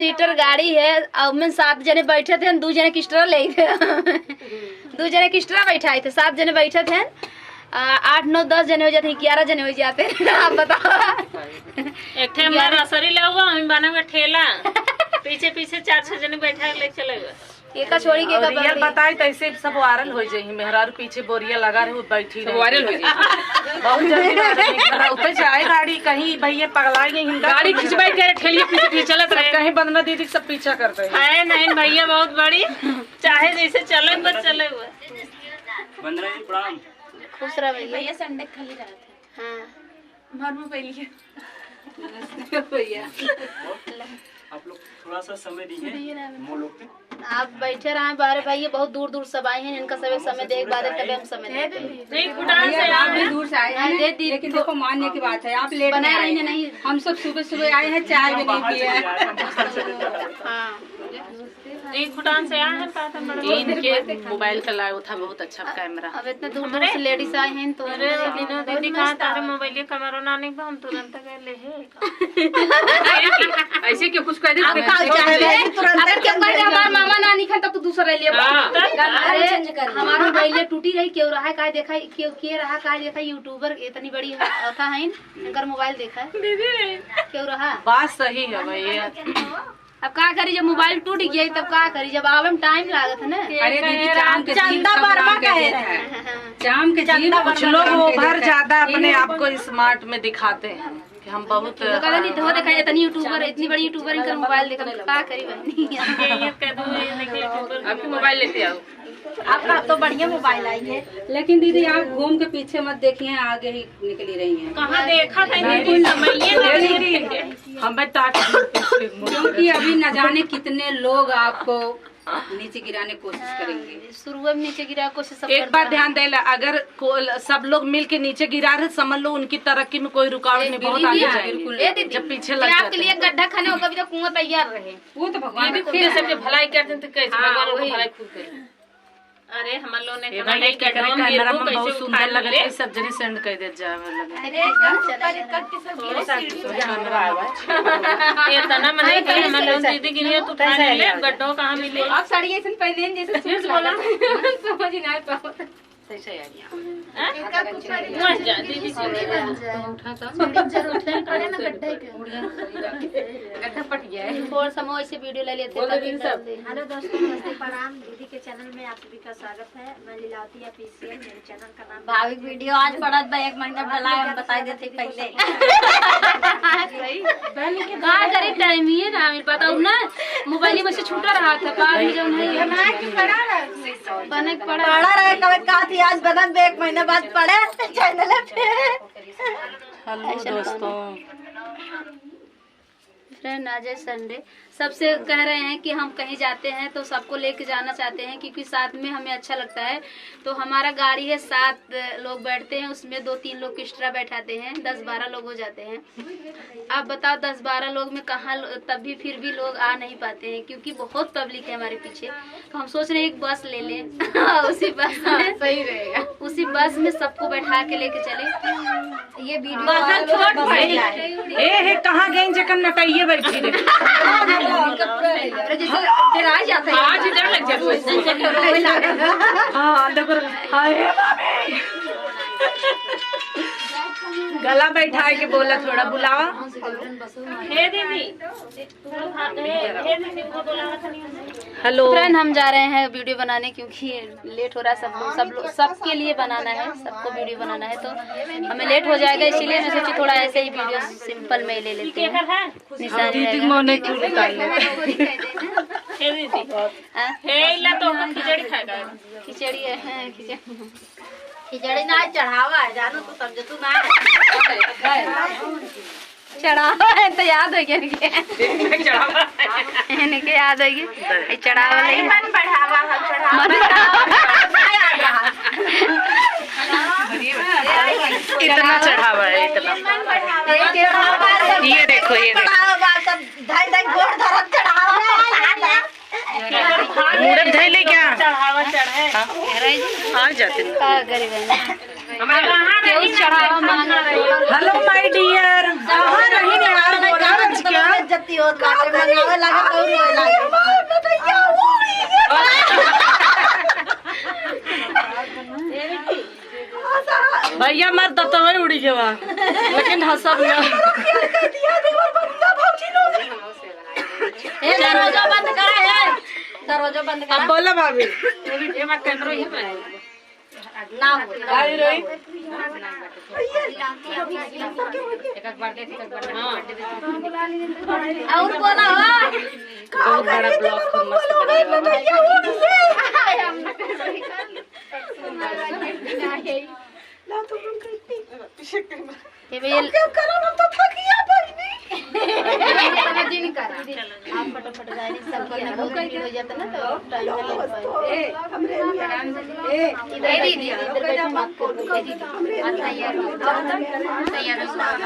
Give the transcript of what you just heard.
Seater गाड़ी है और में 7 जने बैठे थे, 2 जने किस्ट्रा ले थे 2 जने किस्ट्रा बैठाए थे, 7 जने बैठे थे, 8 9 10 जने हो जाते, 11 जने हो जाते। आप बताओ। एक थे हमारा रसरी ले हुआ, हम बना हुआ ठेला, पीछे पीछे 4-6 जने बैठा ले चले गए। एक छोड़ी के रियल बताई तो ऐसे सब वायरल हो जाई। मेहरारू पीछे बोरिया लगा रहे, बैठी रहे, वायरल हो जाई। बहुत जल्दी उतर जाए गाड़ी, कहीं भैया पगलाई नहीं, गाड़ी खिंचवाई के ठेलिए पीछे पीछे चलत रहे, कहीं बंदना दीदी सब पीछा करते हैं। है नहीं भैया बहुत बड़ी, चाहे जैसे चले बस चले हुए। बंदना जी प्रणाम। खुश रह भैया संडे खाली रहा था। हां घर में पहले भैया आप लोग थोड़ा सा समय दीजिए हम लोग पे। आप बैठे रहे बाहर, भाई बहुत दूर दूर सब आए हैं, इनका सब समय देख बाद तब हम समय देते हैं। नहीं कुटान से आप भी दूर से आए हैं, लेकिन देखो मानने की बात है आप लेट बनाए आए रही नहीं। हम सब सुबह सुबह आए हैं, चाय भी नहीं पिए हैं। हाँ एक कुटान से आए हैं, साथ में बड़ा इनके मोबाइल का लाया था बहुत अच्छा कैमरा। अब इतने दूर दूर से लेडीज आए हैं तो अरे दिनों दीदी कहा तारे मोबाइल कैमरा ना नहीं हम तुरंत गए ले है। ऐसे क्यों कुछ कह अब हमारा मामा नानी खान तब तो दूसरा ले लिया। अरे हमारा मोबाइल टूटी रही, क्यों रहा है देखा, क्यों रहा का देखा, यूट्यूबर इतनी बड़ी था है इनका मोबाइल देखा है क्यों रहा। बात सही है भैया। अब का करी, जब मोबाइल टूट गया तब का करी, जब आवे में टाइम लागत है ना। अरे दीदी चाम के चंदा बर्मा कहे रहे, चाम के चंदा। कुछ लोग ओवर ज्यादा अपने आप को स्मार्ट में दिखाते हैं कि हम बहुत नहीं तो देखा इतनी यूट्यूबर, इतनी बड़ी यूट्यूबर इनका मोबाइल देखा का करी बहनी। आपकी मोबाइल लेते आओ। आपका तो बढ़िया मोबाइल आई है, लेकिन दीदी आप घूम के पीछे मत देखिए, आगे ही निकली रही हैं। कहाँ देखा था दीदी, समझिए हमें ताकि क्योंकि अभी न जाने कितने लोग आपको नीचे गिराने की कोशिश करेंगे। शुरू में नीचे गिरा कोशिश सब एक बात ध्यान देला, अगर सब लोग मिल के नीचे गिरा रहे समझ लो उनकी तरक्की में कोई रुकावट नहीं, बहुत आगे जाएंगे। जब पीछे लग आपके लिए गड्ढा खाने होगा, तो कुआं तैयार रहे। वो तो भगवान खुद सबके भलाई करते हैं तो कैसे भगवान को भलाई खुद करे। अरे हम लोग ने कहा नहीं कैमरा में बहुत सुंदर लग रहा है, सब जने सेंड कर दे जाए इतना मने कि हम लोग दीदी गिरी तो उठा ले गड्ढो कहां मिले। आप साड़ी ऐसे पहले जैसे सूट बोला समझ नहीं आया। सही आ गया मत जा दीदी उठा गड्ढा पट गया है। थोड़ा समय ऐसे वीडियो ले लेते हैं। हेलो दोस्तों, नमस्ते, प्रणाम। दीदी के चैनल में आप सभी का स्वागत है। मैं लीलावती ऑफिशियल, मेरे चैनल का नाम भाविक वीडियो आज पड़ा था, 1 महीना भला हम बता देते पहले। कहा करे टाइम ही है ना, बताऊ ना मोबाइल में से छूटा रहा था, बाद में जो नहीं बने पड़ा रहे कभी कहा थी आज बनन 1 महीने बाद पड़े चैनल पे। हेलो दोस्तों, फ्रेंड आज है संडे, सबसे कह रहे हैं कि हम कहीं जाते हैं तो सबको लेके जाना चाहते हैं क्योंकि साथ में हमें अच्छा लगता है। तो हमारा गाड़ी है, 7 लोग बैठते हैं, उसमें 2-3 लोग एक्स्ट्रा बैठाते हैं, 10-12 लोग हो जाते हैं। आप बताओ 10-12 लोग में कहाँ, तभी फिर भी लोग आ नहीं पाते हैं क्योंकि बहुत पब्लिक है हमारे पीछे। तो हम सोच रहे हैं एक बस ले लें उसी बस में सही रहेगा, उसी बस में सबको बैठा के लेके चले। ये वीडियो कहाँ गए जकर नटाइए बैठी रे। आज डर लग जाता हाँ देखो, गला बैठा के बोला थोड़ा बुलावा। हे दीदी हे दीदी को बुलावा था नहीं। हेलो फ्रेंड, हम जा रहे हैं वीडियो बनाने क्योंकि लेट हो रहा है। सब लोग सबके लिए बनाना है, सबको वीडियो बनाना है, तो हमें लेट हो जाएगा, इसीलिए मैं सोची थोड़ा ऐसे ही वीडियो सिंपल में ले लेते हैं। निशान दीदी मोने क्यों निकाले हे दीदी हे इला तो खिचड़ी खाएगा। खिचड़ी है, खिचड़ी ना चढ़ावा है, जानो तो समझ तू ना चढ़ावा है तो याद हो गया इनके याद होगी चढ़ावा नहीं, मन बढ़ावा इतना चढ़ावा है, इतना। ये देखो मूरत धैले क्या चढ़ावा चढ़े आ जाते चढ़ावा मांग रही। हेलो माय डियर, कहाँ रही यार, बोला क्या बेइज्जती होत बाटे मंगावे लगा तो रोए लागे भैया मर तो वही उड़ी गवा लेकिन हंसब ना। ए दरवाजा बंद करा है, दरवाजा बंद करा। अब बोलो भाभी ना हो आई रोई और बोला हो बहुत बड़ा ब्लॉक मस्त ये भैया आप फटाफट जाए सब करने बहुत हो जाता ना तो टाइम इधर बैठो मत करो दीदी तैयार